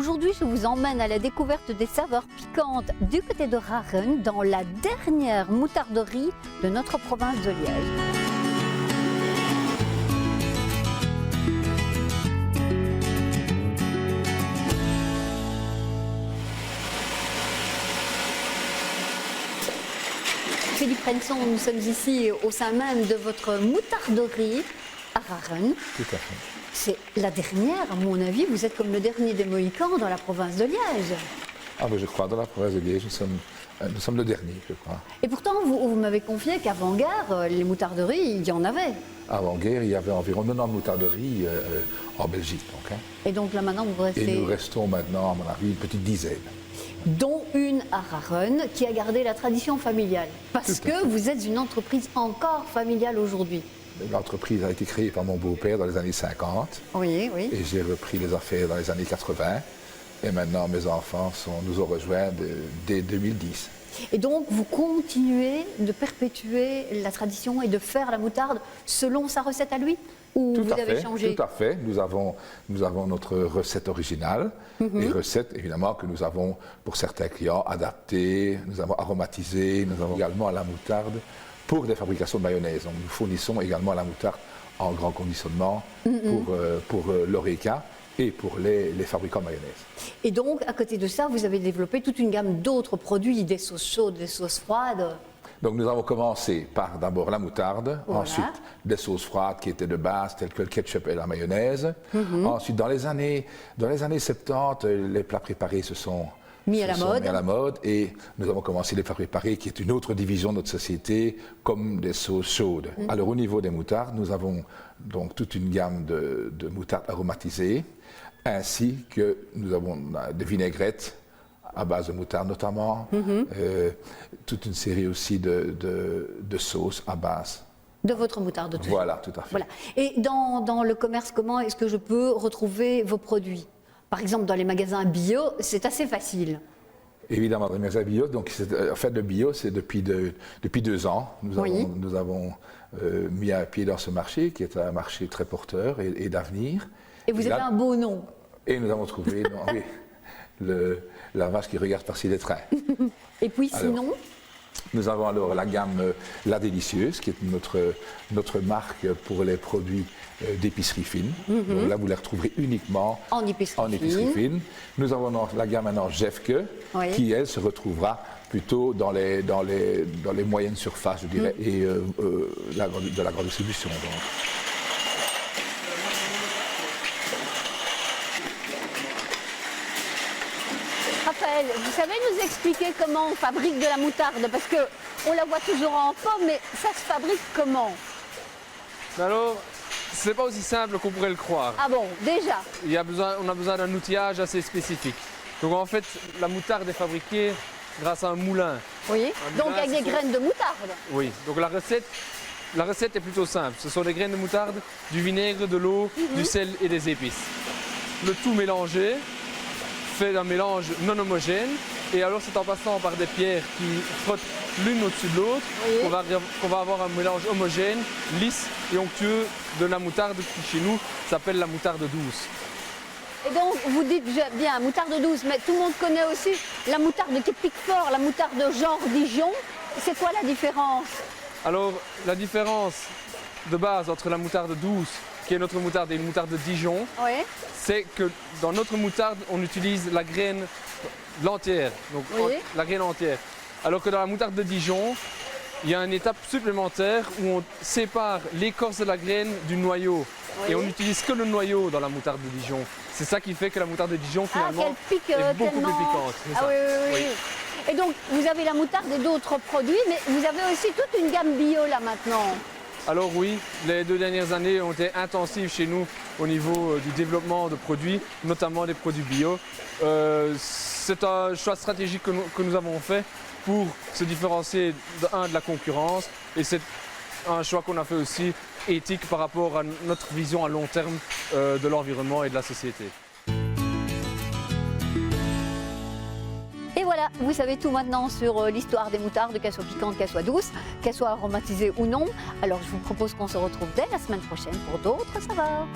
aujourd'hui, je vous emmène à la découverte des saveurs piquantes du côté de Raren, dans la dernière moutarderie de notre province de Liège. Philippe Renson, nous sommes ici au sein même de votre moutarderie à Raren. Tout à fait. C'est la dernière, à mon avis, vous êtes comme le dernier des Mohicans dans la province de Liège. Ah ben je crois, dans la province de Liège, nous sommes le dernier, je crois. Et pourtant, vous m'avez confié qu'avant-guerre, les moutarderies, il y en avait. Avant-guerre, il y avait environ 90 moutarderies en Belgique. Donc, hein. Et donc là maintenant, vous restez... Et nous restons maintenant, à mon avis, une petite dizaine. Dont une à Raren, qui a gardé la tradition familiale. Parce que vous êtes une entreprise encore familiale aujourd'hui. L'entreprise a été créée par mon beau-père dans les années 50. Oui, oui. Et j'ai repris les affaires dans les années 80. Et maintenant, mes enfants nous ont rejoints dès 2010. Et donc, vous continuez de perpétuer la tradition et de faire la moutarde selon sa recette à lui? Ou vous avez changé? Tout à fait. Nous avons notre recette originale. Et recette, évidemment, que nous avons, pour certains clients, adaptée. Nous avons aromatisé. Nous avons également la moutarde pour des fabrications de mayonnaise. Donc, nous fournissons également la moutarde en grand conditionnement pour l'Horeca et pour les fabricants de mayonnaise. Et donc, à côté de ça, vous avez développé toute une gamme d'autres produits, des sauces chaudes, des sauces froides. Donc nous avons commencé par d'abord la moutarde, voilà. Ensuite des sauces froides qui étaient de base, telles que le ketchup et la mayonnaise. Ensuite, dans les années 70, les plats préparés se sont mis à la mode et nous avons commencé les plats préparés, qui est une autre division de notre société, comme des sauces chaudes. Alors au niveau des moutardes, nous avons donc toute une gamme de moutardes aromatisées, ainsi que nous avons des vinaigrettes à base de moutarde notamment, toute une série aussi de sauces à base. De votre moutarde. Voilà, tout à fait. Voilà. Et dans le commerce, comment est-ce que je peux retrouver vos produits? Par exemple, dans les magasins bio, c'est assez facile. Évidemment, dans les magasins bio, donc en fait le bio, c'est depuis 2 ans. Nous avons mis un pied dans ce marché, qui est un marché très porteur et d'avenir. Et vous avez un beau nom. Et nous avons trouvé la vache qui regarde par-ci les trains. Et puis sinon? Nous avons alors la gamme La Délicieuse, qui est notre marque pour les produits d'épicerie fine. Donc là, vous les retrouverez uniquement en épicerie fine. Nous avons la gamme maintenant Jefke, qui elle se retrouvera plutôt dans les moyennes surfaces, je dirais, et de la grande distribution. Donc. Raphaël, vous savez nous expliquer comment on fabrique de la moutarde? Parce qu'on la voit toujours en pomme, mais ça se fabrique comment? Alors, c'est pas aussi simple qu'on pourrait le croire. Ah bon, déjà? On a besoin d'un outillage assez spécifique. Donc en fait, la moutarde est fabriquée grâce à un moulin. Oui, donc avec des graines de moutarde? Oui, donc la recette est plutôt simple. Ce sont des graines de moutarde, du vinaigre, de l'eau, du sel et des épices. Le tout mélangé fait un mélange non homogène, et alors c'est en passant par des pierres qui frottent l'une au-dessus de l'autre qu'on va avoir un mélange homogène, lisse et onctueux de la moutarde qui chez nous s'appelle la moutarde douce. Et donc vous dites bien moutarde douce, mais tout le monde connaît aussi la moutarde qui pique fort, la moutarde genre Dijon. C'est quoi la différence? Alors la différence de base entre la moutarde douce, qui est notre moutarde, et une moutarde de Dijon, c'est que dans notre moutarde, on utilise la graine entière, donc la graine entière. Alors que dans la moutarde de Dijon, il y a une étape supplémentaire où on sépare l'écorce de la graine du noyau. Et on n'utilise que le noyau dans la moutarde de Dijon. C'est ça qui fait que la moutarde de Dijon, finalement, est beaucoup plus piquante. Oui. Et donc, vous avez la moutarde et d'autres produits, mais vous avez aussi toute une gamme bio là maintenant. Alors oui, les 2 dernières années ont été intensives chez nous au niveau du développement de produits, notamment des produits bio. C'est un choix stratégique que nous avons fait pour se différencier de la concurrence, et c'est un choix qu'on a fait aussi éthique par rapport à notre vision à long terme de l'environnement et de la société. Et voilà, vous savez tout maintenant sur l'histoire des moutardes, qu'elles soient piquantes, qu'elles soient douces, qu'elles soient aromatisées ou non. Alors je vous propose qu'on se retrouve dès la semaine prochaine pour d'autres saveurs.